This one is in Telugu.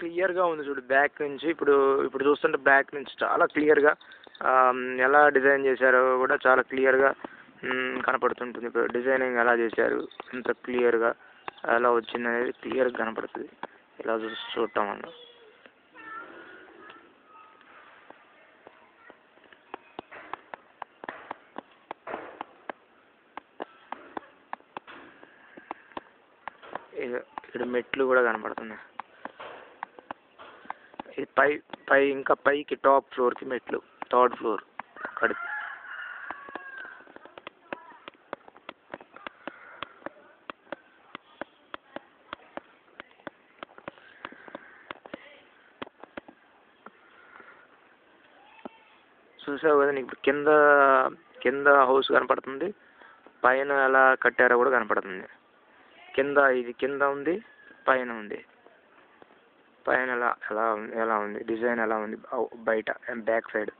క్లియర్గా ఉంది చూడు బ్యాక్ నుంచి. ఇప్పుడు ఇప్పుడు చూస్తుంటే బ్యాక్ నుంచి చాలా క్లియర్గా ఎలా డిజైన్ చేశారో కూడా చాలా క్లియర్గా కనపడుతుంటుంది. ఇప్పుడు డిజైనింగ్ ఎలా చేశారు, ఎంత క్లియర్గా ఎలా వచ్చింది అనేది క్లియర్గా కనపడుతుంది ఇలా చూడటం వల్ల. ఇక్కడ మెట్లు కూడా కనపడుతున్నాయి. ఇది పై ఇంకా పైకి టాప్ ఫ్లోర్కి మెట్లు, 3rd ఫ్లోర్ అక్కడికి. చూసావు కదా నీకు కింద కింద హౌస్ కనపడుతుంది, పైన ఎలా కట్టారో కూడా కనపడుతుంది. ఇది కింద ఉంది, పైన ఉంది. పైన ఎలా ఎలా ఉంది డిజైన్ ఎలా ఉంది బయట బ్యాక్ సైడ్